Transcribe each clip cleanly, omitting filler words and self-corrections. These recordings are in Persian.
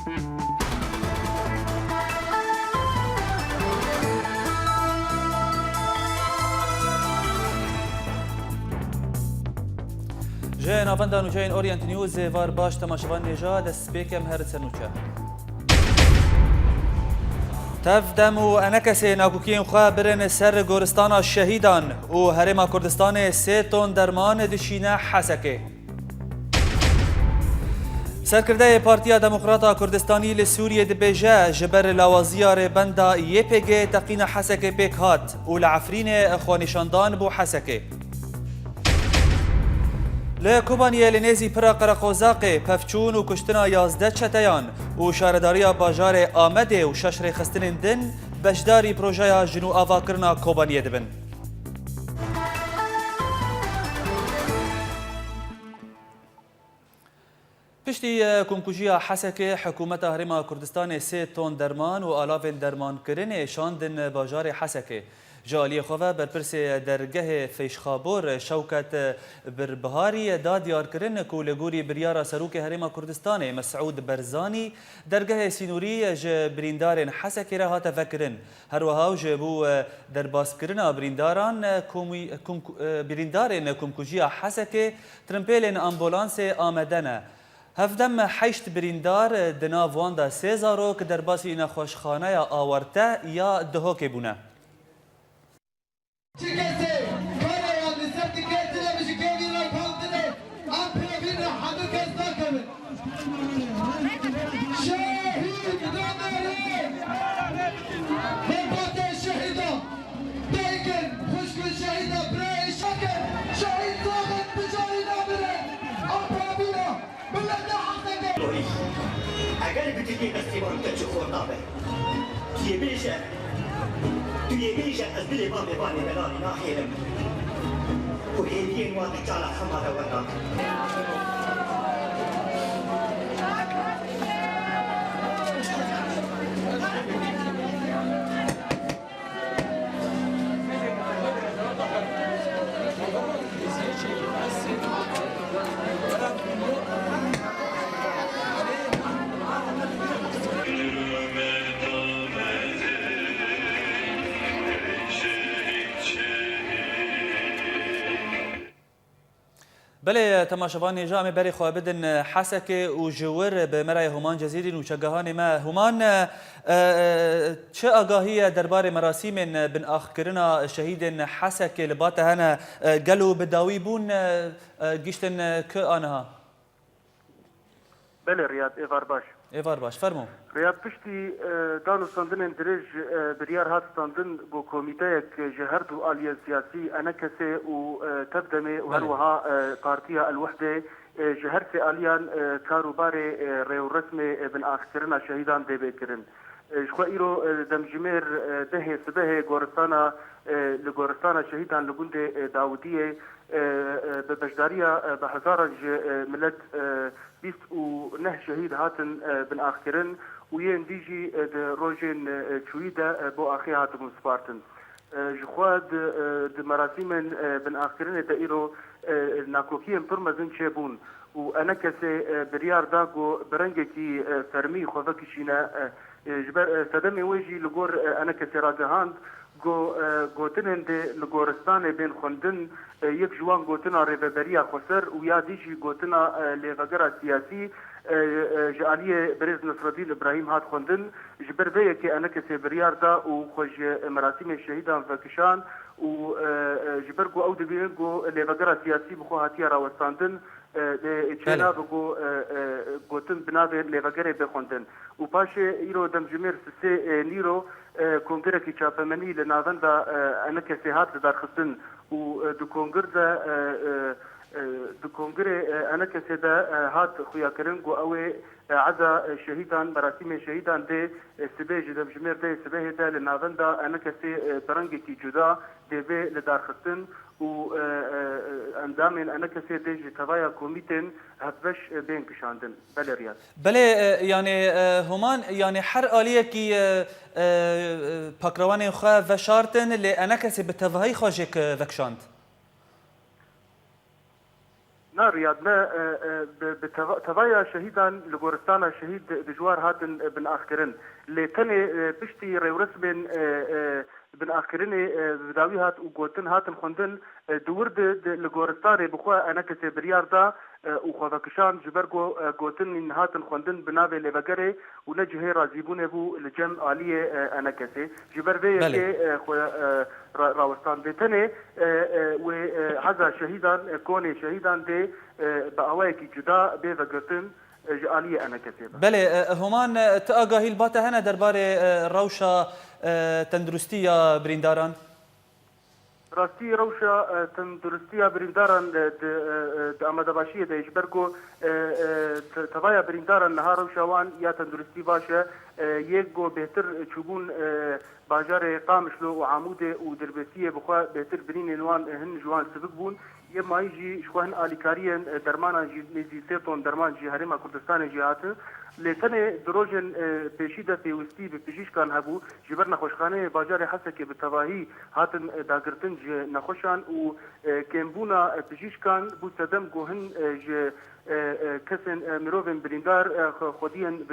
جای ناوندان و جای اورینت نیوز وار باش تماشاوان نجا دست بیکم هر سنوچه تفدم و انکسی ناکوکین خواه برن سر گورستان شهیدان و هرما کردستان 3 تن درمان دشینه حسکه سرکرده پارتیا دموکراتا کردستانی لسوریه دبیجه جبر لوازیار بندا یپگه تقین حسکه پیک هات و لعفرین اخوانشاندان بو حسکه لکوبانیه لنیزی پرا قرقوزاقه پفچون و کشتنا 11 چتیان و شارداریا باجار آمده و ششر خستن دن بشداری پروژه جنو آوا کرنا کوبانیه دبن پشتی کنکوژیا حسکه حکومت هرما کردستان 3 تن درمان و آلاف درمان کرن شاندن باجار حسکه جالی خواه برپرس درگه فیشخابور شوکت بربهاری دادیار کرن که لگوری بریار سروک هرما کردستان مسعود برزانی درگه سینوری بریندار حسکه را هات فکرن هر وها جبو درباس کرن بریندار کنکوژیا حسکه ترمپیل امبولانس آمدنه هفدم 8 بریندار دنا واندا 3000 که در باسی نخوشخانه آورته یا دهوکه بونه اگر بتجي قصيبان تشوفوا طابع تيبيشه از دل بام باني بلاني ناحيلم وهيدين وادك على حمارة وناك بله تماشاوان جامع بری خواه بدن حسکه و جور به مرای همان جزیرین و چگهان ما همان چه آگاهی درباره مراسم بن آخ کرنا شهید حسکه لبات هنا گلو بداوی بون گیشتن که آنها بله ریاد ایوار باش فرمو ریاد پشتی دانو ساندن درج بریار هات ساندن بو کمیته جهرد و آلیه سیاسی انا کسی و تبدمه و هروها پارتیا الوحده جهرت آلیان کاروبار ریو رسم بن آخرنا شهیدان دی بکرن شخوا ایرو دمجمیر ده سبه گورستانا شهیدان لگوند داودیه به بجداریا به هزارج ملت 29 شهید هاتن بن آخرن و ین دیجی روژن چویده بو آخی هاتن سپارتن جخواد مراسم بن آخرن دا ایرو ناکوکیم پرمزن چه بون و انا کسی بریار داگو برنگه کی فرمی خواه کشینه صدمه ویجی لگور انا کسی راگهاند گوتنن ده لگورستان بین خوندن یک جوان گوتنا ریببریا خسر و یا دیجی گوتنا لیوگر سیاسی جعالی برز نصرالدین ابراهیم هات خوندن جبر به که انا کسی بریار دا و خوش مراسم شهیدان فکشان و جبر گو او دبین گو لیوگر سیاسی بخو هاتیا راوستاندن چنا بگو گوتن بنابه لیوگر بخوندن و پاش ایرو دمجمیر سه نیرو کنگره کی چاپمنی لناوندا انا کسی هات درخستن و دو کنگره انا کسی دا هات خویا کرن گو اوه عزا شهیدان مراسم شهیدان ده سبه جدم جمیر ده سبه ده لناوندا انا کسی برنگی کی جدا ده به لدارخستن و اندامین انا کسی ده جتوایا کومیتن هتبش بین کشاندن بله ریاض بله یعنی همان یعنی هر آلیه کی پاکروان خواه و شارتن لی انا کسی به توهی خواجک وکشاند نار يادنا بتبايا شهيدا لغورستانا شهيد بجوار هاتن بن آخرين لتني بشتي ريورسبن بن آخرين بداوي هات وقوتن هاتن خندن دورد لغورستاني بخوا أنا كسي بريار دا وخوفكشان جبرغو قوتن إن هاتن خندن بنابي لبقري ونجهي رازيبون بو لجم آلية أنا كسي جبرغي كي راوستان بتني وهذا شهيدا كوني شهيدا دي بأواكي جدا بيفقتن آلية أنا كسيبا بله همان تأغاهي الباتا هنا دربار روشا تندرستية برينداران راستي روشا تندرستية برينداران أمدباشية دا يجبرغو تبايا برينداران نهار روشا وان يا تندرستي باشا يكو بهتر تشوبون باجار قامشلو وعموده ودربسية بخوا بهتر برين نوان هن جوان سبق بون يما يجي شوهن آليكاريين درمانا جي سيتون درمان جي هرما كردستان جيهات لسنة دروجن بشيدة بيوستي ببجيش كان هبو جبرنا خوشخانه باجار حسكي بالتواهي هاتن داگرتن جي نخوشان و كيمبونا بجيش كان بو سدم جوهن جي كسن مروفن بريندار خوديان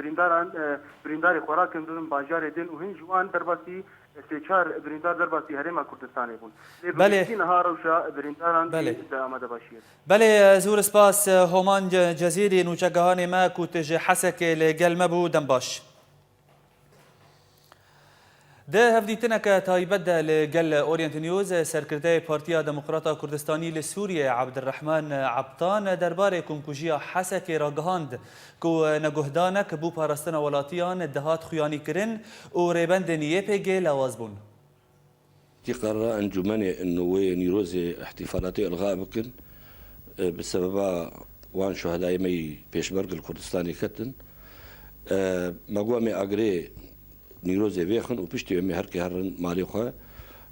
بريندار خوراكن دون باجار دين وهن جوان درباسي سيچار بريندار درباسي هرما كردستاني بون بله نهار وشا برينداران دا آمده باشید بله زور سپاس هومان جزيري نوچگهان ما كوتج حسك لقل مبو دنباش ده هفديتنك تايبد لقل اورينت نيوز سركرتاي بارتيا ديمقراطا كردستاني لسوريا عبد الرحمن عبطان دربار كونكوجيا حسك راگهاند كو نگهدانك بو پارستنا ولاتيان دهات خياني كرن و ريبند نيبيجي لوازبون قرر أنجمني أنه نيروزي احتفالاتي إلغاء بكن بسبب وان شهداء مي بيشبرق الكردستاني كتن مقوامي أقري نيروزي بيخن وبشتي أمي هركي هرن مالي خواه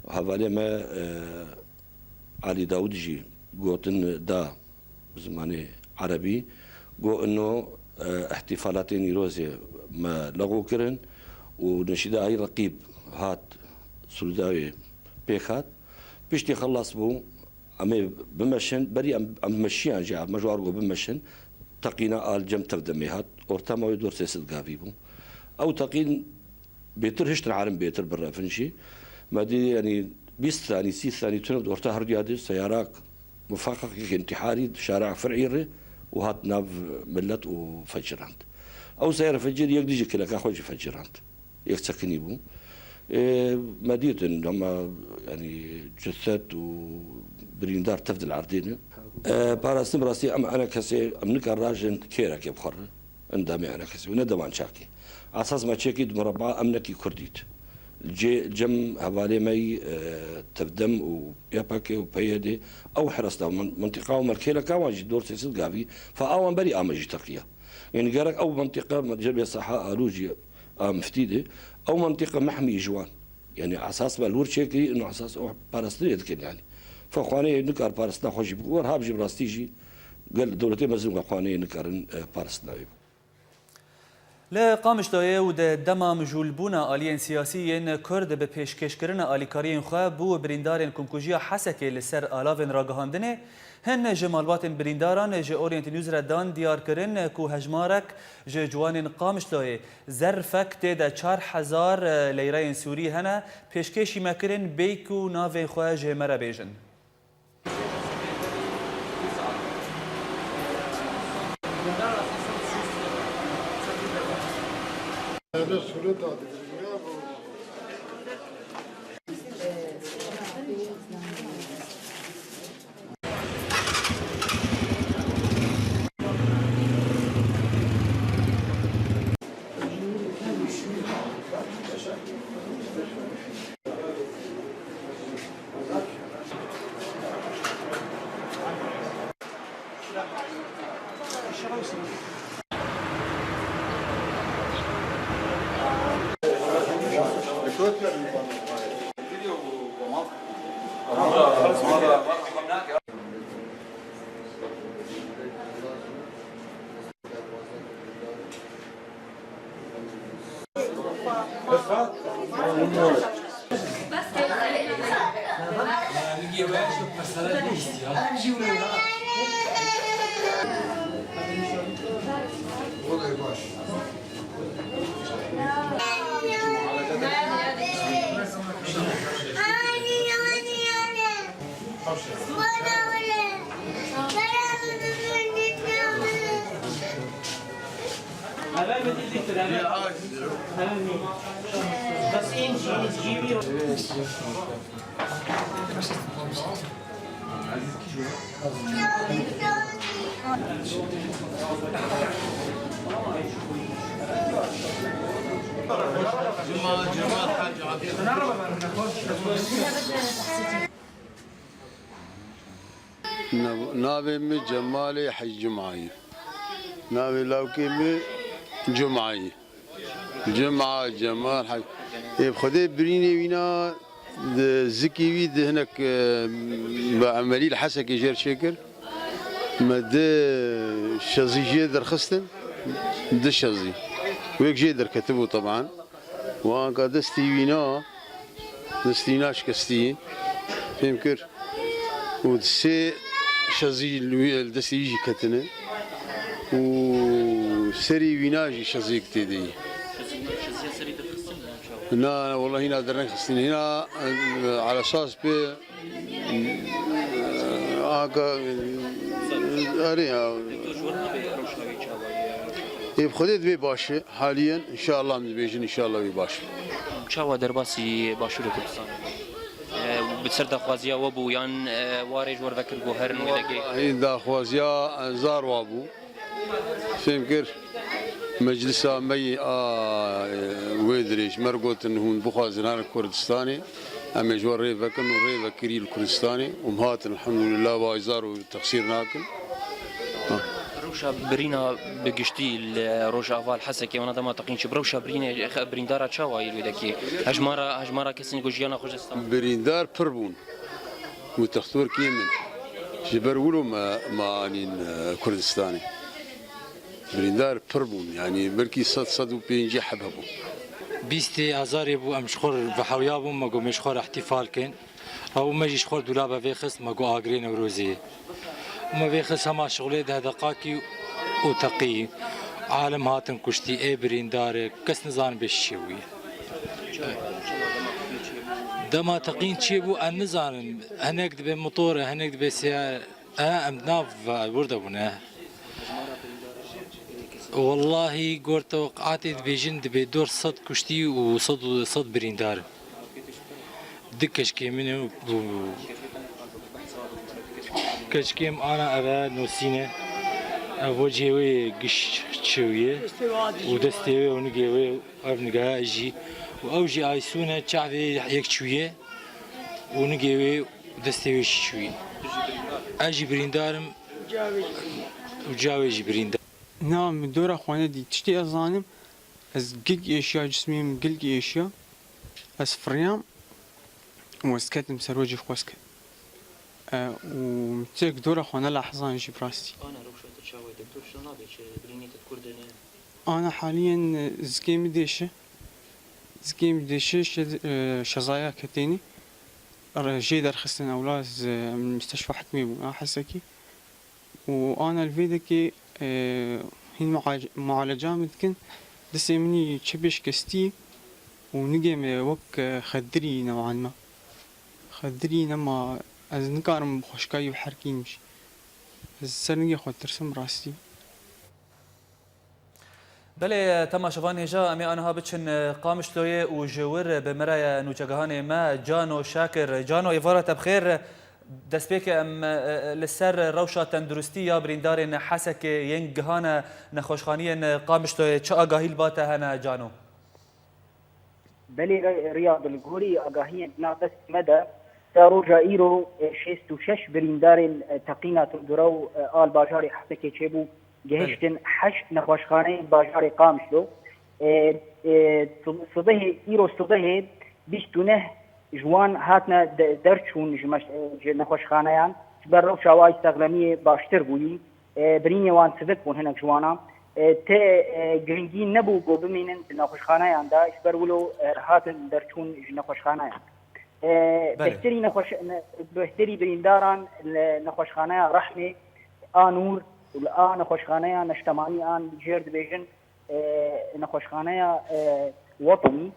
وحوالي ما علي داودجي قوتن دا بزماني عربي قو أنه احتفالاتي نيروزي ما لغو كرن ونشيدا أي رقيب هات سولداوي بيخات بيشتي خلص بو أمي بمشن بري أم مشيان جاب مجوارجو بمشن تقينا آل جم تفدميهات أورتما يدور سيسد قافي بو أو تقين بيتر هشتر عالم بيتر برا فنشي ما دي يعني 20 ثانية 6 ثانية تنب أورتا هرجادي سيارات مفاقة انتحاري شارع فرعيري وهات ناف ملت وفجرانت أو سيارة فجر يقديجي كلا كاخوجي فجرانت يكسكني بو مديت لما يعني جثات وبريندار تفضل عردين باراسم راسي انا كسي امنك الراجل كيرا كيف خر اندامي انا كسي وندم عن شاكي اساس ما تشيكيد مربع امنكي كرديت جم حوالي مي تفدم وياباكي وبيدي او حرستا منطقه ومركيلا كواجي دور سيسد قافي فاوان بري امجي تركيا يعني قالك او منطقه جبل صحاء اروجي مفتيده او منطقه محميه جوان يعني على اساس بالور شكلي انه على اساس بارستري كان يعني فاخواني نكر بارستنا خوشي بور هاب جبراستيجي قال دولتي مزنوق اخواني نكر بارستنا لا قامش دايه ود دما مجولبونا آليين سياسيين كرد به پیشکشکرنا آلیکاریین خواه بو بریندارین کنکوژیا حسکه لسر آلاوین راگهاندنه هن جمالبات برینداران ج اورینت نیوز ردان دیار کرن کو هجمارک ج جوانین قامش دايه ظرفک تدا 4000 لیره سوری هنه پیشکشی مکرن بیکو ناوین خواه ج مرا بیجن نابي من جمالي حج جمعي نابي لوكي من جمعي جمعة جمال حج بخدي بريني وينا زكي ويد هناك بعملي الحسكي جير شكر مد شزي جيدر خستن د شزي ويك جيدر كتبه طبعا وان دستي وينا دستيناش كستي يمكن ودسي شزي الدستي يجي كتنه وسري ويناجي شزي كتدي لا والله هنا درنا خستين هنا على اساس ب اريها بخديت بي باشه حاليا ان شاء الله من بيجن ان شاء الله بي باشه چاوا درباسی باشور کردستان بتصير دخوازيا وابو يان وارج ورفكر جوهرن ودقي هين دخوازيا زار وابو فهمكر مجلسا مي ويدريش مرقوت انهم بخوازنان الكردستاني اما جوار ريفكن وريفكري الكردستاني ومهاتن الحمد لله وايزار وتقصير ناكل روشا برينا بقشتي روشا افال حسكي وانا ما تقينش بروشا برينا بريندارا تشاوا يلودكي هجمارا كسن جوجيانا خوجستان بريندار بربون وتختور كيمن جبرولو ما انين كردستاني بريندار بربون يعني بلكي صد وبينجي حبهبو بيستي ازاري بو امشخور بحويا بو ماغو مشخور احتفال كان او ماجي شخور دولابا فيخس ماغو اغرين وروزي وما فيخس هما شغلي ده دقاكي وتقي عالم هاتن كشتي اي بريندار كس نزان بالشوي دما تقين تشيبو النزان هناك دبي موتور هناك دبي سيارة ام ناف وردبونه والله قلت توقعاتي دبيجن دبي دور صد كشتي وصد بريندار دكش كيمين كشكيم انا ابا نوسينه وجهي قش شويه ودستي ونقي ابنقا اجي واوجي ايسونه شعبي يك شويه ونقي ودستي شويه اجي بريندارم وجاوي بريندار نعم دورة خوانه دي تشتي أظانم از قلق إشياء جسمي قلق إشياء از فريام واسكتم سروجي خواسكت ومتيك دورة خوانه لحظان جي براستي انا روشا تشاوا دكتور شنابي بريني تكردني أنا حاليا زكيم ديشة شظايا كتيني جي در خستن أولاد من مستشفى حتمي حسكي وأنا الفيدكي هين معالجة ممكن دسي مني تشبش كستي ونجي وك خدري نوعا ما خدري نما از نكارم بخشكاي وحركينش از سرنجي خود ترسم راستي بله تما شوان هجا امي انها بچن قامش لويه وجور بمرايا نوجهانه ما جانو شاكر جانو ايفاره بخير دسبيك ام لسر روشا تندرستي يا بريندار حسك ينجهانا نخوشخانيا قامش لويه چا اگاهيل باته هنا جانو بلي رياض الجوري اگاهيا ناقص مدى روجا ايرو 66 بريندار تقينا تدرو آل باجاري حسك چبو جهشتن 8 نخوشخانه باجاري قامشلو صده ايرو صده بيشتونه جوان هاتنا درچون نخوشخانهان بر شواي استغلامي باشتر بولي بريني وان سبك بون هنا جوانا ت گرنگی نبو گو بمینن نخوشخانهان دا اسبر ولو هاتن درچون نخوشخانهان بهتري برينداران نخوشخانه رحمه آنور والآن نخوشخانه نشتماني آن جيرد بيجن نخوشخانه وطني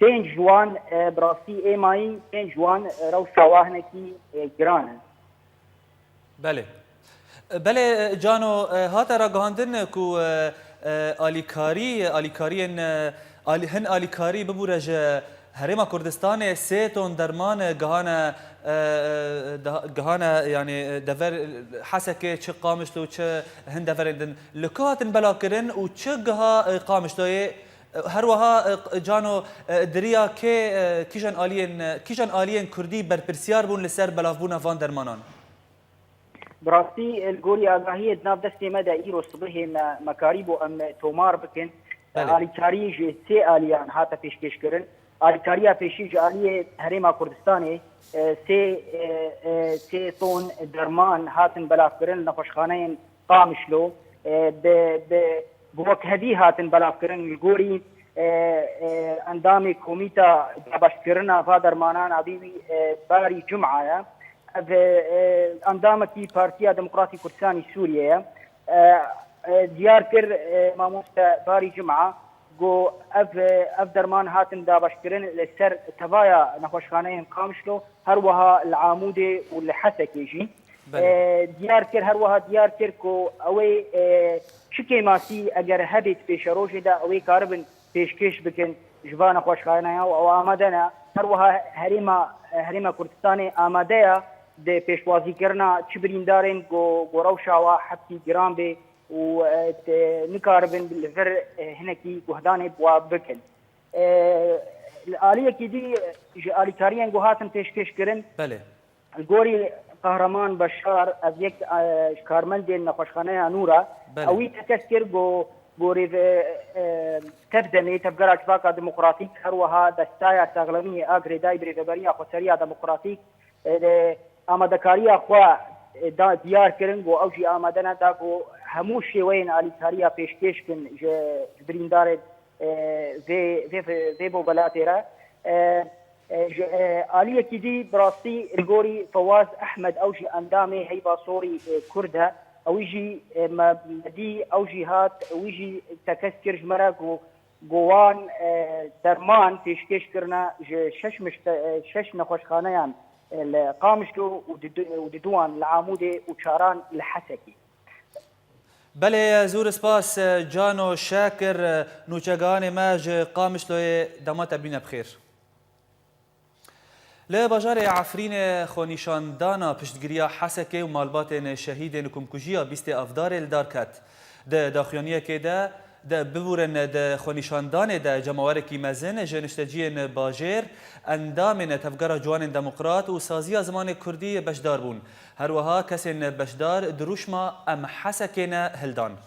تين جوان براسي ايماي تين جوان روشا واهنكي جرانا بله بله جانو هات را گهاندن کو آلیکاری هن آلیکاری ببورج هرما کردستان سه تون درمان گهانه یعنی دفر حسکه چه قامشتو چه هن دفرندن لکاتن بلا کرن و چه گها قامشتوی هر وها جانو دریا که کیجان آلین کردی برپرسیار بون لسر بلافبون وان درمانان براسي الجوري اغاهي دناف دستي مدى ايرو صبح مكاريبو ام تومار بكن آليكاري جي سي آليان هاتا پیشکش کرن آليكاريا پیشی جي آلي هرما كردستاني سي طون درمان هاتن بلاف کرن نخوشخانين قامشلو بوك هدي هاتن بلاف کرن الجوري اندامي كوميتا دابش کرنا فا درمانان عبيبي باري جمعة اندامكي بارتيا ديمقراطي كردستاني سوريا ديار كر ماموستا باري جمعه جو اف درمان هاتن دابش كرن لسر تبايا نخوشخانين قامشلو هروها العامودي واللي حسكي جي ديار كر هروها ديار كر كو اوي شكي ماسي اگر هبت بيشروج دا اوي كاربن بيشكش بكن جبان خوشخانه او آمدنا هروها هرما كردستاني آماده ده پیشوازی کرنا چه بریندارن گو روشاوا حبتی گرام به و نکاربن بالفر هنکی گهدان بوا بکن الآلیه کی دی آلیکاریان گو هاتن پیشکش کرن بله الگوری قهرمان بشار از یک کارمند نخوشخانه نورا اوی تکسکر گوری تبدمی تبقر اتفاق ديمقراطيك هروها دستايا ساغلمي اغري دايبري فبريا خسريا ديمقراطيك آمادکاری خوا دیار کردن گو اوجی آمادنا دا گو هموش وین آلیکاریا پیشکش کن بریندار وی بو بلاتیرا آلیه کی دی براستی الگوری فواز احمد اوجی اندامه هیبا صوری کرده اوجی مدی اوجی هات اوجی تکسکر جمرا گوان درمان پیشکش کرنا شش نخوشخانه یان قامشلو وددوان العامودي وشاران الحسكي بله زور سپاس جانو شاكر نوچگان ماج قامشلو دمات بین بخیر لباجار عفرین خونیشاندانا پشتگیریا حسکه و مالبات شهید کمکوژیا بیست افدار الدارکت ده داخیانیه که ده ببورن ده خونیشاندان ده جماوارکی مزن جنشتجین باجر اندامن تفگار جوان دموکرات و سازی زمان کردی بشدار بون هر وها کسین بشدار دروشما ام حسکین هلدان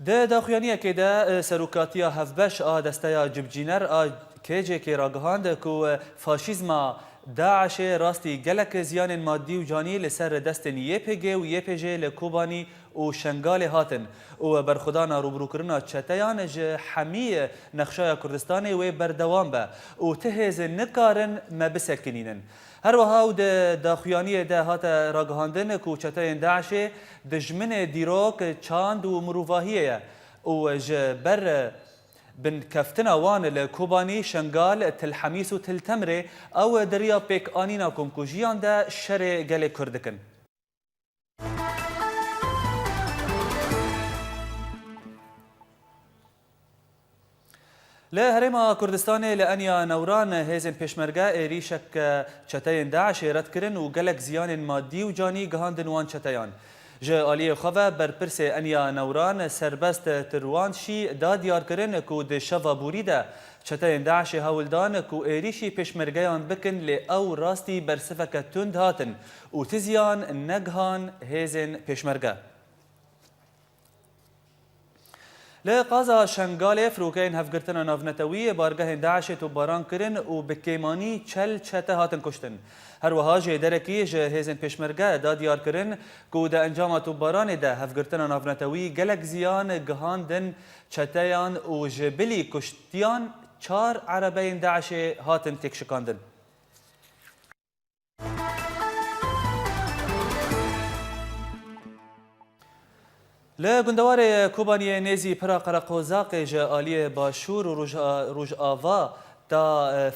ده داخیانیه که ده سروکاتیا هفبش دستیا جبجینر کیجه که راگهاند که فاشیزما داعش راستی گلک زیان مادی و جانی لسر دستن یپگه و یپجه لکوبانی و شنگال هاتن و برخودانا روبرو کرنا چتیان جه حمی نقشای کردستان و بردوام به و تهز نکارن مبسکنینن هر وها د داخیانی ده هات راگهاندن کو چتیان داعش دجمن دیروک چاند و مروواهیه و جبر بن كفتنا وان الكوباني شنغال تل حميس وتل تمري او دريا بيك انينا كومكوجيان دا شري قالي كردكن لا هرما كردستاني لانيا نوران هيزن بيشمرقا ريشك چتاين داعش رد كرن وقالك زيان مادي وجاني قهاندن وان چتايان جه آلیه خواه برپرس انیا نوران سربست تروانشی داد یار کرن کو ده شوا بوریده چتاین داعش هولدان کو ایریشی پشمرگیان بکن لی او راستی برسفک تند هاتن و تزیان نگهان هیزن پشمرگه لقازا شنگال فروکین هفگرتنا نافنتوی بارگاه داعش تو باران کرن و بکیمانی چل چته هاتن کشتن هر وها جه درکی جه هیزن پشمرگه داد یار کرن کو ده انجام تو باران ده هفگرتنا نافنتوی گلک زیان گهاندن چتیان و جبلی کشتیان چار عربین داعش هاتن تکشکاندن لگندوار کوبانی نیزی پرا قرقوزاق جالی باشور و روج آوا تا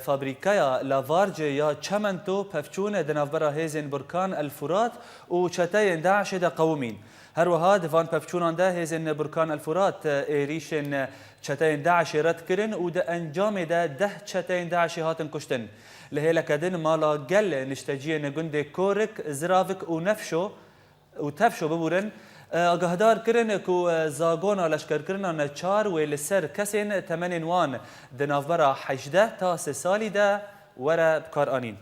فابریکایا لاوارج یا چمنتو پفچون دنافبرا هیزن برکان الفرات و چتای داعش دا قومین. هر وها دوان پفچونان ده هیزن برکان الفرات ایریشن چتای داعش رد کرن و ده انجام ده چتای داعش هاتن کشتن. لهلا کدن مالا گل نشتجی نگند کورک زرافک و نفشو و تفشو ببورن آگاهدار کرن که زاگونا لشکر کرنان 4 و لسر کسین تمنین وان دنافبرا 18 تا 3 سالی ده ورا بکار آنین.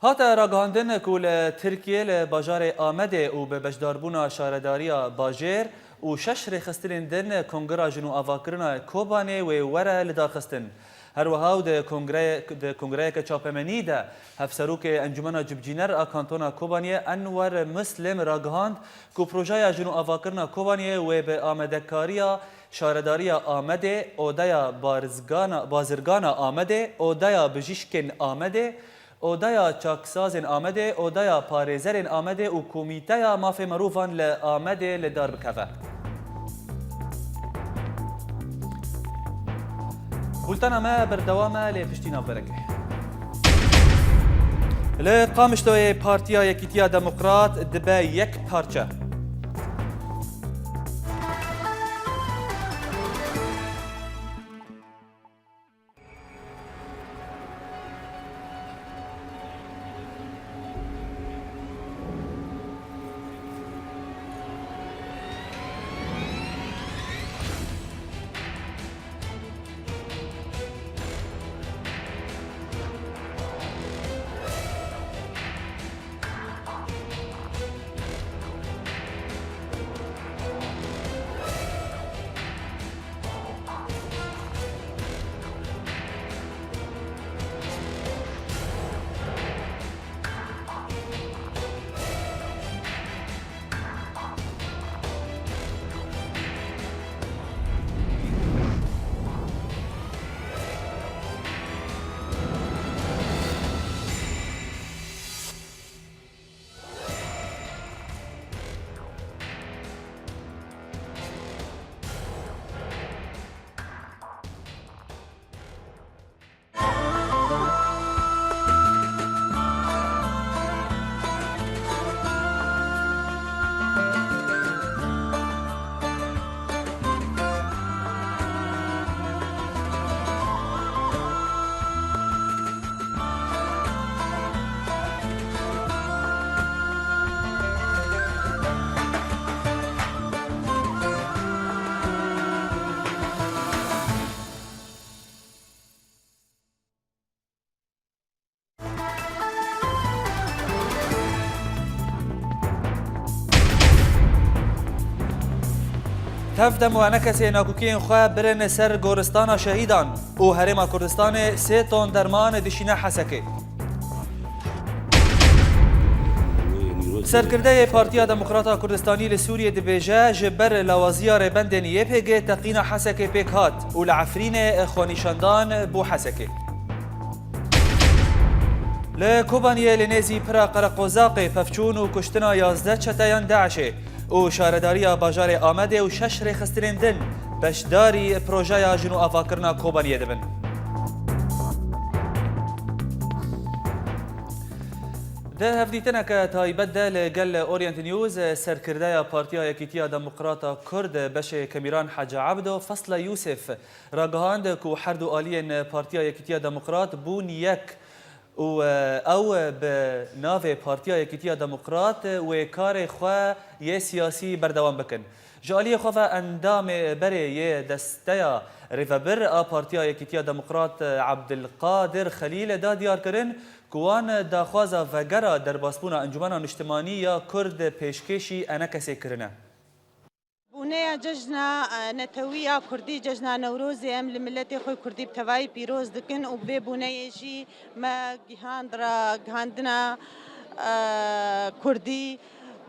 هاتا راگهاندن که ترکیه لباجار آمده و به بجداربونا شارداریا باجر و 6 رخسترین دن کنگرا جنو آواکرنا کوبانه و ورا لدار خستن. هر وها د کنگره که چاپمنی ده هفسروک انجمن جبجینر آکانتونا کوبانیه انور مسلم راگهاند که پروژه جنو آواکرنا کوبانیه و به آمدکاریا شارداریا آمده اودایا بازرگانا آمده اودایا بجیشکن آمده اودایا چاکسازن آمده اودایا پارێزەرên آمده و کمیتەیا مافê مرۆڤان li آمده li dar bikeve. بولتانا ما بردوامه لی پشتی نافبرکه. لی قامشتوی پارتیا یکیتیا دموکرات دبه یک پارچه. تفدم و انکسی ناکوکین خواه برن سر گورستان شهیدان و هرم کردستان 3 تن درمان دشینه حسکه. سرکرده پارتیا دموکراتا کردستانی لسوریه دبیجه جبر لوازیا ربندن یپگه تقین حسکه پیک هات و لعفرین خونیشاندان بو حسکه. لکوبانیه لنزی پرا قرقوزاق پفچون و کشتنا 11 چتایان داعشه و شارداریا باجار آمده و 6 رخسترین دن بشداری پروژه جنو آواکرنا کوبانیه دبن. ده هفدیتنا که تایبت ده لگل اورینت نیوز سرکرده پارتیا یکیتیا دموکراتا کرد بش کمیران حاج عبدو فصل یوسف راگهاند که هر دو آلین پارتیا یکیتیا دموکرات بون یک او به ناو پارتیا یکیتیا دموکرات و کار خواه یه سیاسی بردوام بکن. جالی خواه اندام بره یه دسته ریفبر پارتیا یکیتیا دموکرات عبدالقادر خلیل دا دیار کرن کوان داخوازا وگرا در باسپونا انجمن اجتماعی یا کرد پیشکشی انکسی کرنه. بونه جشنا نتویا کردی جشنا نوروز ام لملت خوی کردی بتوای پیروز دکن و به بونه جی ما گهاندنا کردی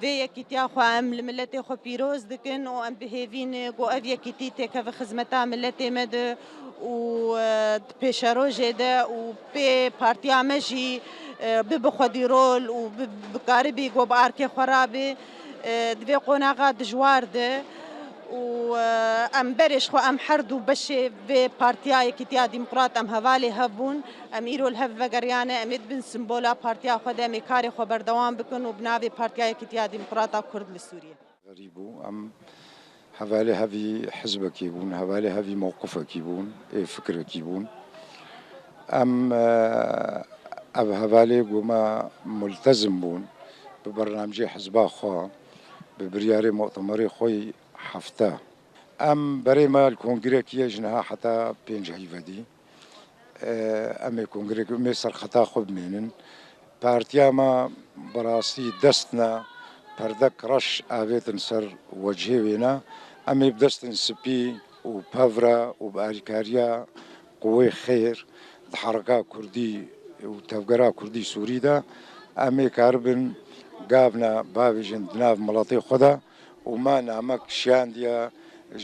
و یکیتیا خو ام لملت خو پیروز دکن و ام بهوین گو اف یکیتی تک خدمتا ملت مد و پیشروج ده و به پارتیا مجی ببخودی رول و بکاری گو با آرکی خرابی دوی قناقا دجوار ده و ام برش خو ام حردو بشه به پارتیای کتیا دموکرات ام حوالی هبون ام ایرو الهف وگریانه ام ادبن سمبولا پارتیا خود ام کاری خو بردوام بکن و بناوی پارتیای کتیا دموکرات کرد لسوریه غريبو ام حوالي هذه حزبك يبون حوالي هذه موقفك يبون فكرك يبون ام اب حوالي وما ملتزم بون ببرنامج حزب خو ببرياري مؤتمري خوي حفته ام بري ما الكونغري كي جنها حتى بينجهي فدي ام الكونغري مصر خطا خب منن بارتيا ما براسي دستنا پردک رش آویتن سر وجهه وینا امی بدستن سپی و پافرا و باریکاریا قوی خیر حرکت کردی و تفکر کردی سوری دا امی کاربن قابنا باویجن دناف ملاطی خدا و ما نامک شاندیا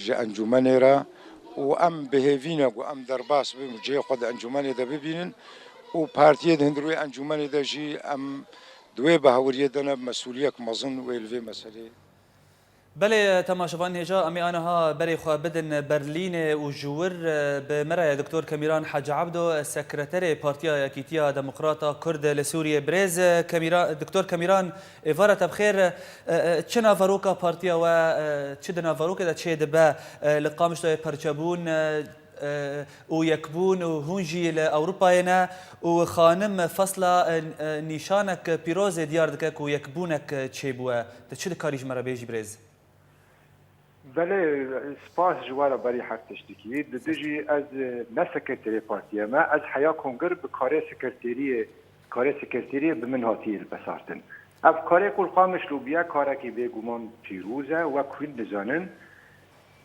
انجمنی را و ام بهوینا و ام درباس بمجه خود انجمنی دا ببینن و پارتیه هندروی انجمنی دا جی ام دوی باوریه دنا مسئولیت مزن ویلوی مسئله. بله تماشاوان هجا امی آنها بری خو بدن برلین و جور به مرای دکتر کمیران حاج عبدو سکرتر پارتیا یکیتیا دموکراتا کرد لسوریه برز دکتر کمیران وارد بخیر چه نافروکا پارتیا و چه نافروکا دا چه دبا لقامش دا پرچبون و یکبون و هونجی لأوروپاینا و خانم فصل نیشانک پیروز دیار دکک و یکبونک چه بوه ده چه دکاریش مرا بیجی برز؟ بله سپاس جوارا بری حق تشتکی دجی از نه سکرتری پارتیا ما از حیا کنگر به کار سکرتری به من هاتی بسارتن اف کار کل قامش رو بیا کارا که به گمان پیروزه و کل نزانن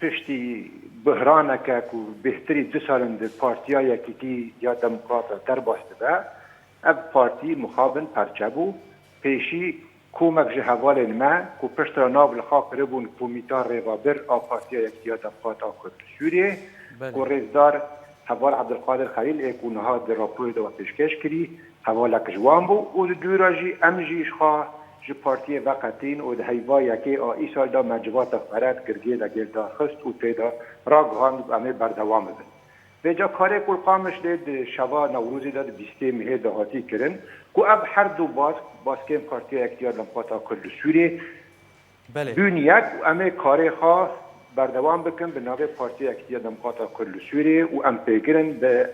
پشتی بحرانه که بهتری 2 سالن در پارتیا یکیتی یا دموکرات در باسته به اب پارتی مخابن پرچبو پیشی کومک جهوال ما کو پشت را نابل خاک ربون کومیتار ریوابر آ پارتیا یکیتی یا دموکرات آکرد سوریه کو رزدار حوال عبدالقادر خلیل ایکونها در راپور دو پیشکش کری حوالک جوان بو و دو راجی امجیش خواه جو پارتی وقتین و دهیوا یکی آئی سال دا مجبات فرد گرگی لگل دا خست و تیدا را گهاند و امی بردوام بزن. به جا کاری کل قامش دید شوا نوروزی داد 20 مهر دهاتی کرن که اب هر دو باز که پارتی اکتیار دموکراتا کل سوری بین یک و امی کاری خواه بردوام بکن به ناوی پارتی اکتیار دموکراتا کل سوری و ام پیگرن به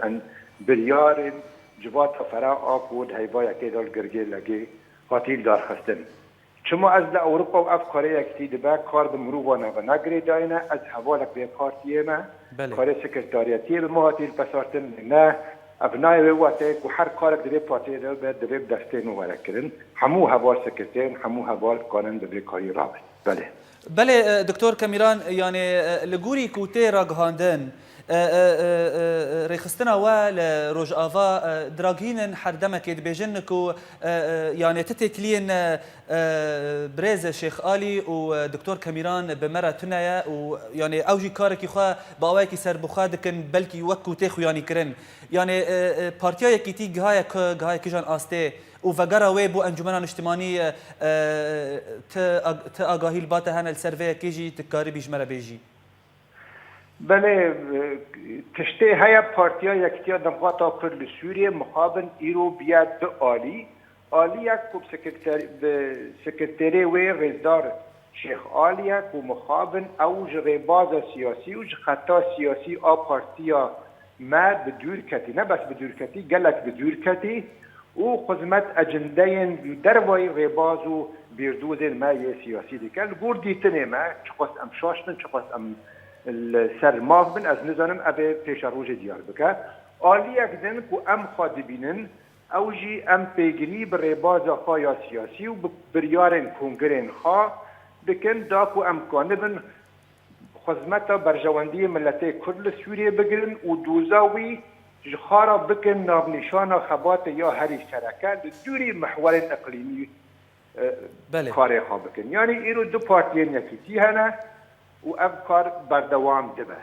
بریار جوات فرا آب و دهیوا یکی دال گرگی لگی قاتل دار خستن چما از اروپا و افکار یکتی دبا کار به مروبانه و نگری داینه از حوالک به پارتیه ما کار سکرتاریاتی به مهاتیل پسارتن نه ابنای وقتی که هر کار در پارتیه دو باید در دسته نوارد کردن همو حوال سکرتین همو حوال قانون در کاری رابط بله بله دکتر کمیران یعنی لگوری کوته را گهاندن ريخستنا والروج آفا دراغين حردمك بيجن كو يعني تتكلين بريز شيخ آلي ودكتور كاميران بمرة تنايا ويعني أوجي كاركي خوا باواكي سر بخادكن بلكي وكو تيخو يعني كرن يعني بارتيا يكيتي جهاي كيجان آستي وفقرا ويبو انجمنان اجتماعي تأغاهي الباتا هنا السيرفي كيجي تكاري بيجمرا بيجي بله تشته های پارتیا یکتیا دموکراتا کرد سوریه مخابن ایرو بیاد دو آلی یک کوب سکرتری و رزدار شیخ آلیه کو مخابن اوج رباز سیاسی اوج خطا سیاسی آ پارتیا ما بدور کتی نه بس بدور کتی گلک بدور کتی او خدمت اجنده دروای رباز و بیردوز ما یه سیاسی دیگر گور دیتنه ما چقاس ام شاشتن چقاس ام السر ماف بن از نزانم ابي پیش روج دیار بکه آلی اگدن کو ام خواهد بینن اوجی ام پیگری برباز خواه سیاسی و بریارن کنگرین خواه بکن دا کو ام کانبن خدمت برجواندی ملت کرد سوریه بگرن و دوزاوی جخارا بکن نابنشان خبات یا هری شرکت دوری محور اقلیمی کاری خواه بکن یعنی ایرو دو پارتیان یکیتی هنه و افکار بردوام دبه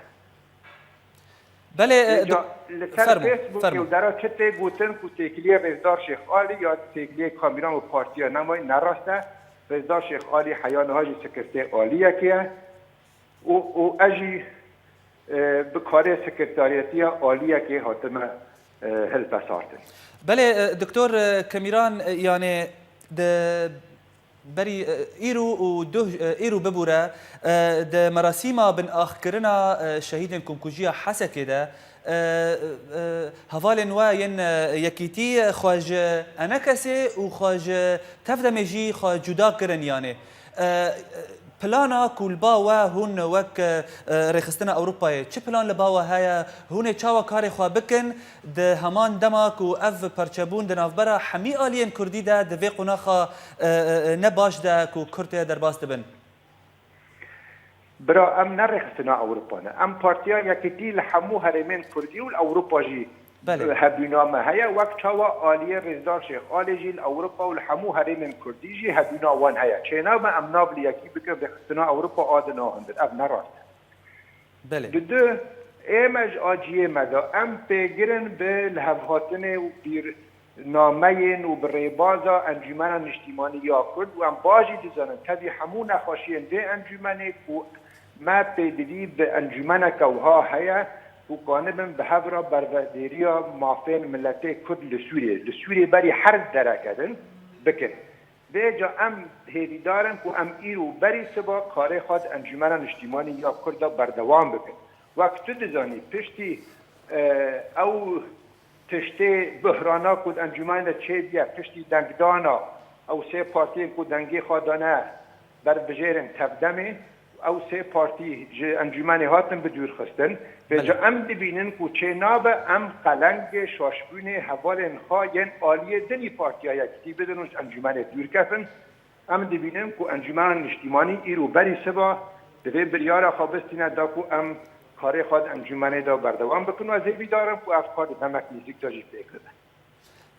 بله لسر فیسبوک و درا چه گوتن کو تکلیه رزدار شیخ عالی یا تکلیه کامیران و پارتیا نمای نراسته رزدار شیخ عالی حیان های سکرتری عالیه که او اجی بکاره سکرتاریتی عالیه که حاتم هل پسارتن. بله دکتر کمیران یعنی بری ایرو ببوره د مراسم بن آخرنا شهید کنکوژیا حسکه ده هوال نواین یکیتی خواج انا کسی و خواج تفدمجی خواج جدا کرن یعنی پلانا کولبا و هون وک رخصتنا اوروبای چه پلان لباوا هيا هون چاوا کار خو بکن د همان دماک و اف پرچبون د نافبره حمی الین کردی ده د وی قناخه نباش ده کو کرته در باست بن برا ام نرخصتنا اوروبا ام پارتیا یکیتی لحمو هرمن کردی و اوروبا جی هبینا هيا وقت چاوا عالیه رزدار شیخ عالی جیل اوروبا و الحمو هرمن کردی جی هبینا وان هيا چینا ما ام نابل یکی بکر بخستنا اوروبا آدنا هندر اب نراست بله دو ایمج آجیه مدا ام پیگرن به لحوهاتن و بیر نامین و بریبازا انجمن نشتیمانی یا کرد و ام باجی دیزانن تبی همو نخواشین ده انجمنه و ما پیدی به انجمن کوها هيا و قانبن به هفرا برودیریا مافین ملتی کرد لسوریه بری هر درکدن بکن به جا ام هیدی دارن که ام ایرو بری سبا کاره خود انجمن نشتیمانی یا کرد بردوام بکن وقت تو دزانی پشتی او تشتی بحرانا کد انجمن چه دیا پشتی دنگدانا او سه پارتی کد دنگی خودانه بر بجیرن تفدمه او سه پارتی انجمن هاتن به دور خستن به جا ام دبینن که چه ناب ام قلنگ شاشبون حوال انخوا ین آلیه دنی پارتی ها یکتی بدنوش انجمن دور کفن ام دبینن که انجمن نشتیمانی ایرو بری سبا دوی بریار خوابستینه دا که ام کاری خود انجمن دا بردوام بکن و از ایوی دارم که افکار دمک نیزیک تاجی فکر ده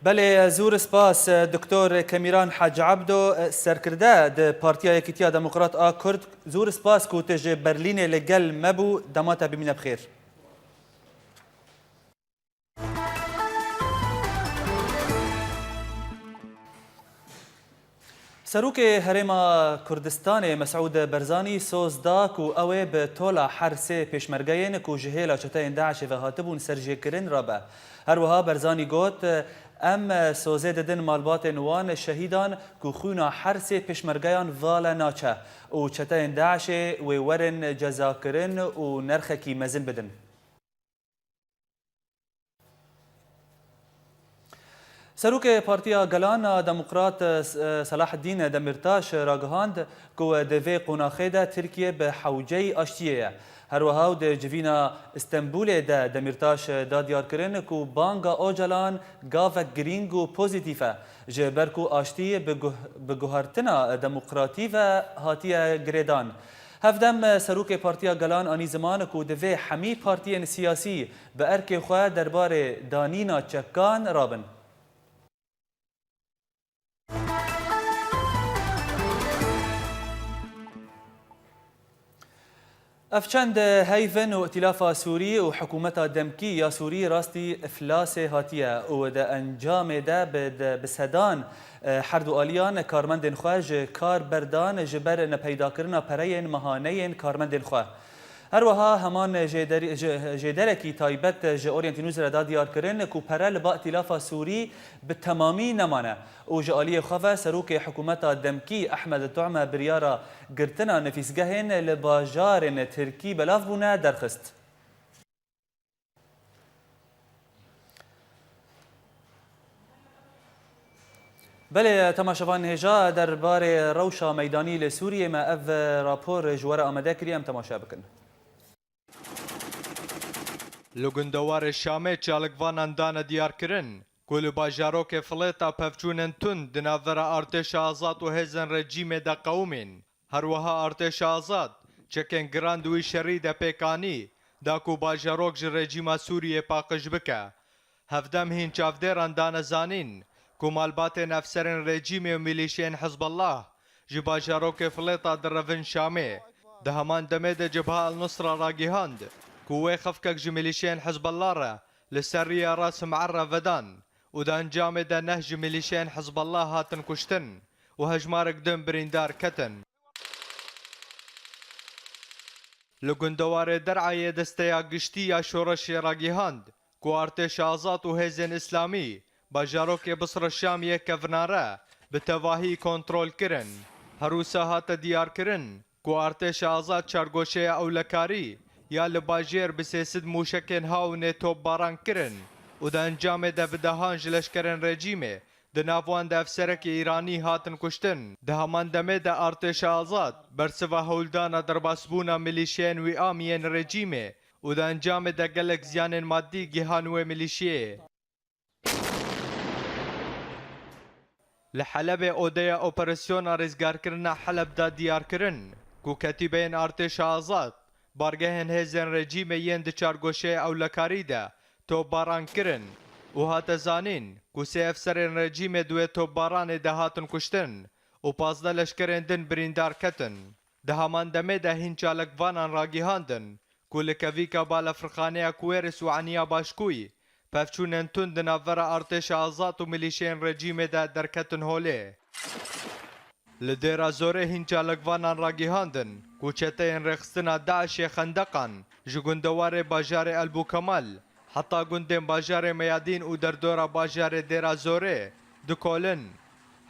بله زور سپاس دکتر کمیران حاج عبدو سرکرده د پارتیا یکیتیا دموکرات آ کرد زور سپاس کو تج برلین لگل مبو دماتا بمینه بخیر سروک هرما کردستان مسعود برزانی سوزدا کو اوه به تولا حرسه پیشمرگین کو جهیلا چتاین داعش و هاتبون سرجه کرن رابه هر وها برزانی گوت ام سوزه ددن مالبات نوان شهیدان کو خونا حرسه پیشمرگیان والا ناچه و چتاین داعش و ورن جزا کرن و نرخکی مزن بدن سروک پارتیا گلان دموکرات صلاح الدین دمیرتاش راگهاند کو دوی قناخه ده ترکیه به حوجه آشتیه هر وها د جوینا استنبول ده دمیرتاش دادیار کرن کو بانگا اوجلان گاو گرینگ و پوزیتیفه جبر کو آشتی به گوهرتنا دموکراتی و هاتیه گریدان هفدم سروک پارتیا گلان آنی زمان کو دوی حمی پارتی سیاسی به ارک خواه دربار دانینا چکان رابن افچند هیفن و ائتلاف سوری و حکومت دمکی یا سوری راستی افلاس هاتیه و ده انجام ده بسدان حرد و آلیان کارمندن خواه کار بردان جبر نپیدا کرنا پرین مهانین کارمندن خواه هر وها همان جدرکی تایبت ج اورینتینوز را دیار کرن کو پرل با ائتلاف سوری به تمامی نمانه او جالی خواه سروک حکومت دمکی احمد طعمه بریارا گرتنا نفیسگهن لباجار ترکی بلاف بونه درخست بله تماشاوان هجا درباره روشا میدانی لسوریه ما اف راپور جوار آمده کری ام تماشا بکن لگندوار شامه چالکوانان دان دیار کرن کل باجاروک فلیتا پفچونن تون دناور ارتش آزاد و هزن رژیم دا قومین هر وها ارتش آزاد چکن گراندوی شری دا پیکانی دا کو باجاروک ج رژیم سوریه پاقش بکه هفدم هین چافدران دان زانین کو مالبات نفسرن رژیم و میلیشین حزب الله ج باجاروک فلیتا در رفن شامه ده همان دمه ده جبهه النصره راگیهاند كوي خفكك جميليشين حزب الله را لسرية راس معرة فدان ودا انجام دا نهج ميليشين حزب الله هاتن كشتن وهجمارك دم بريندار كتن لگندوار درعای دستیا گشتی یا شورش راگیهاند کو ارتش آزاد و هزین اسلامی باجاروک بصر الشام یک کفناره به تواهی کنترل کرن هروسا هات دیار کرن کو ارتش آزاد چارگوشه اولکاری یا لباجیر بسیسد موشکن ها و نیتوب باران کرن و دا انجام دا بدهان جلشکرن رژیمه د ناوان د افسرک ایرانی هاتن کشتن د همان دمه د ارتش آزاد برسوا هولدان درباسبونا ملیشین و آمین رژیمه و د انجام د گلک زیان مادی گیهانو ملیشیه لحلب اودیا اپراسیون رزگار کرنا حلب دا دیار کرن کو کتیبین ارتش آزاد بارگهن هزن رژیم یند چارگوشه اولکاری دا تو باران کرن و هات زانین کو سه افسرین رژیم دوی توپباران ده هاتن کشتن و 15 لشکرین دن بریندار کتن ده همان دمه ده هین چالکوانان راگیهاندن کو لکویکا بالا فرخانه کویرس و عنیا باشکوی پفچونن تون ده ناور ارتش آزاد و ملیشین رژیم ده درکتن هوله لدیرا زوره هین چالکوانان راگیهاندن کو چتین رخستنا داعش خندقان جگندوار باجار البو کمال حتی گندن باجار میادین و در دورا باجار دیرا زوره دکولن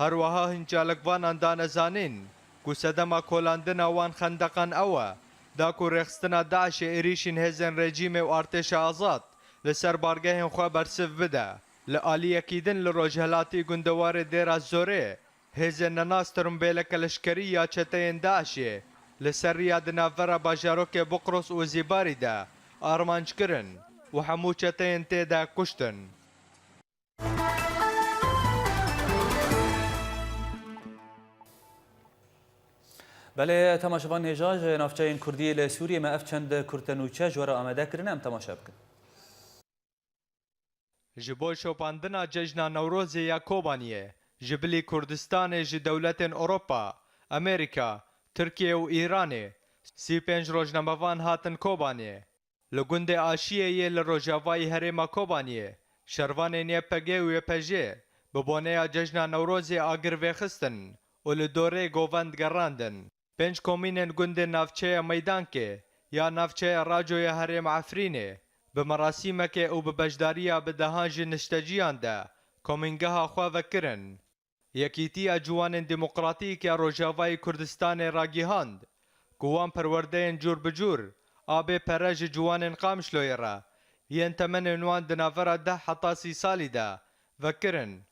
هر وها هنچالکوانان دانزانین کو صدما کولاندن وان خندقان اوه دا کو رخستنا داعش ایریشین هزن رژیم و ارتش آزاد لسر بارگه خو برسف بده لآلی اکیدن لروجهلاتی گندوار دیرا زوره هزن نناس ترمبیل کلشکری یا چتین داعشه لسر یاد نافر باجاروک بقرس و زیباری ده آرمانج کرن و همو چتین تیدا کشتن بله تماشاوان هجاج نافچه کردی لسوریه ما اف چند کرتنوچه جوره آمده کرنه ام تماشا بکن جبو شوپاندنا ججنا نوروز یا کوبانیه جبلی کردستان ج دولت اوروپا امریکا ترکیه و ایرانه 35 روزنامه‌وان هاتن کوبانیه لگند آشیه یه لروجاوای هرما کوبانیه شروان نیپگه و یپجه ببونه ججنا نوروز آگر وخستن و لدوره گووند گراندن 5 کومینن گند نافچه میدان که یا نافچه راجوی هرم عفرینه به مراسم که او به بجداریا به دهانج نشتجیان ده کومینگه خوا وکرن یکیتی جوان دموکراتیک روجاوای کردستان راگیهاند گوان پرورده جور بجور آب پرج جوان قامشلوی را ین تمن عنوان دنافر 10 حتی 30 سالی ده وکرن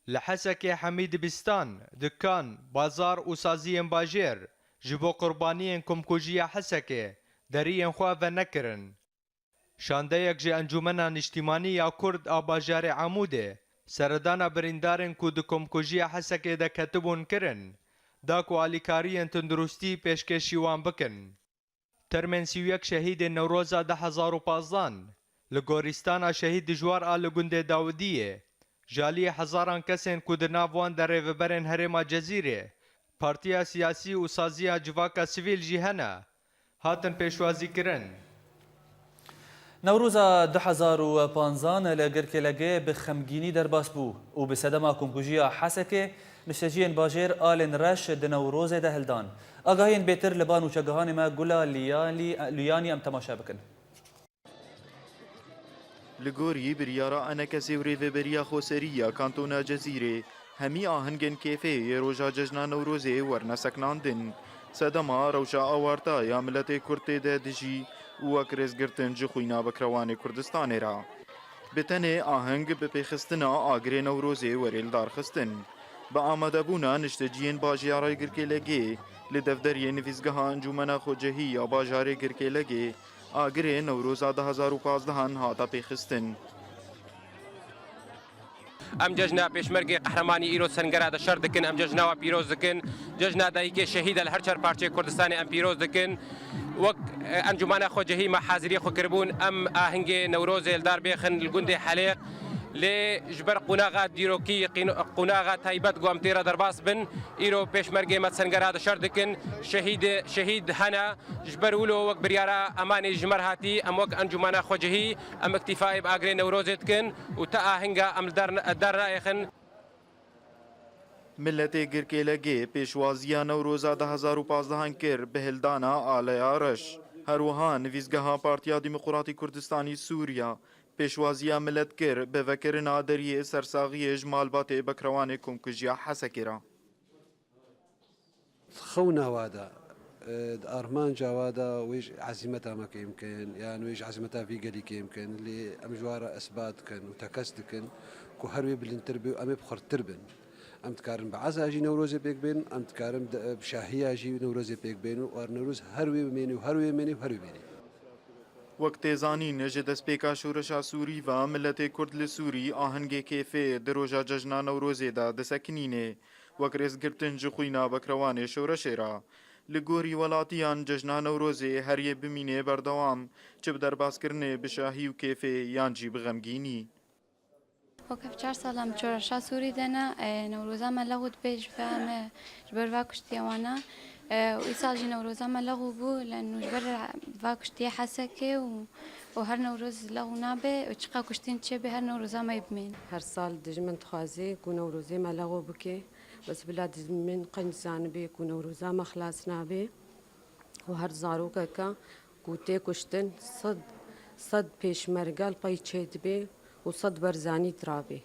لحسك حميد بستان دكان بازار وسازيين باجير جبو قربانيين كمكوجيا حسكي دريين خواف نكرن شانديك جي انجمنا اجتماعية كرد آباجار عموده سردانا بريندارن كو دكمكوجيا حسكي دا كتبون كرن داكو آليكاريين تندرستي پیشکشیوان بکن ترمن 31 شهيد نوروزا 2015 لگورستانا شهيد جوار آل گنده داودیه جالی هزاران کسین کو در ناوان در ریوبرن هرما جزیره پارتیا سیاسی و سازیا جواکا سیویل جیهنا هاتن پیشوازی کرن نوروز 2015 لگرک لگه بخمگینی در باس بو و بسدما کنکوژیا حسکه نشتجین باجر آلن رش د نوروز ده هلدان آگاهین بیتر لبان و چگهان ما گلا لیانی ام تماشا بکن لگوری بریارا انکسی و ریوبریا خوسریا کانتونا جزیره همی آهنگن کیفه روژا ججنا نوروزه ورنا سکناندن سدما روشا آوارتا یا ملت کرد ده دجی و اکرز گرتن جخوینا بکروان کردستان را بتنه آهنگ بپیخستنا آگر نوروزه وریل دار خستن با آمده بونا نشتجین باجیارای گرکه لگه لدفتری نفیزگاه انجومنا خوجهی یا باجار گرکه لگه آگر نوروز 2015 هاتا پیخستن ام ججنا پیشمرگ قهرمانی ایرو سنگرا د شر دکن ام ججنا و پیروز دکن ججنا دایک شهید هر چر پارچه کردستان ام پیروز دکن وک انجمن خو جهی ما حاضری خو کربون ام آهنگ نوروز الدار بخن الگند حلیق لجبر قناغات ديروكي قناغات هيبت قوام تيرا درباس بن إيرو بيشمرقي متسنقر هذا شردكن شهيد هنا جبر ولو وك بريارا أماني جمر هاتي أم وك أنجمانا خوجهي أم اكتفاء بأغري نوروزتكن وتا هنگا أم الدار رايخن ملت گرکیلگی پیشوازیا نوروزا 2015 کر بهلدانا آلیا رش هروها نویزگاه پارتیا دموکراتی کردستانی سوریا پیشوازیا ملت کر به وکر نادری سرساغی جمالبات بکروان کمکجیا حسکرا خونا وادا أرمان جوادا ويش عزيمتها ما كيمكن يعني ويش عزيمتها في قلي كيمكن اللي أمجوارا أسبات كن وتكستكن كهروي بالانتربي وأمي بخر تربن أم تكارم بعزا أجي نوروزي بيك بين أم تكارم بشاهية أجي نوروزي بيك بين ونوروز هروي مني وهروي مني وهروي مني وقت زانی نجد سپیکا شورشا سوری و ملت کرد لسوری آهنگ کیفه دروجا ججنا نوروزی دا دسکنینه وکرس گرتن جخوینا بکروان شورش را لگوری ولاتیان ججنا نوروزی هریه بمینه بردوام چه بدرباس کرنه بشاهی و کیفه یانجی بغمگینی وكيف 4 سالم شورشا سوري دنا نوروزا ما لغود بيج فهم جبر واكشتي وانا ويسال جي نوروزا ما لغو بو لانه جبر واكشتي حسكه وهر نوروز لغو نابه وشقا كشتين تشبه هر نوروزا ما يبمين هر سال دجمن تخازي كو نوروزي ما لغو بكي بس بلا دجمن قنزان بي كو نوروزا ما خلاص نابه وهر زاروكا كا كوتي كشتن صد پیش مرگال پای چید بي وصد برزانی ترابه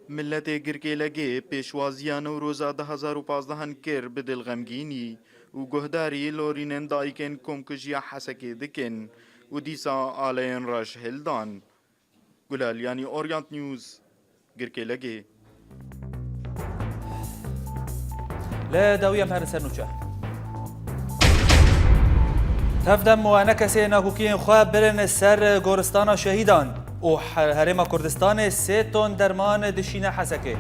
ملت گرکیلگی پیشوازیا نوروزا 2015 کر بدل غمگینی و گهداری لورینن دایکن کمکجیا حسکی دکن و دیسا آلین رش هلدان گلال یعنی اورینت نیوز گرکیلگی لا داوية مهر سرنوشا تفدم ونكسي ناكوكين خواب برن سر گورستان شهيدان و هرم کردستان 3 تن درمان دشینه حسکه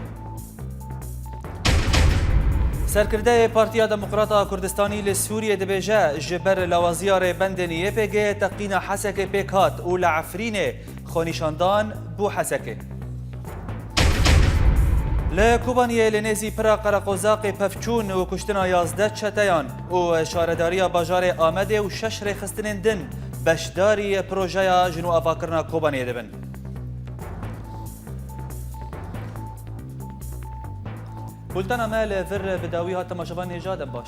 سرکرده پارتیا دموکراتا کردستانی لسوریه دبیجه جبر لوازیار بندنیه پگه تقین حسکه پیکات و لعفرین خونیشاندان بو حسکه لکوبانیه لنزی پرا قرقوزاق پفچون و کشتنا 11 چتیان و شارداری باجار آمده و 6 ریخستن دن بشداری پروژه جنو آفاکرنا کوبانیه دبن بولتنا مال فر بداوی ها تماشبان نجادم باش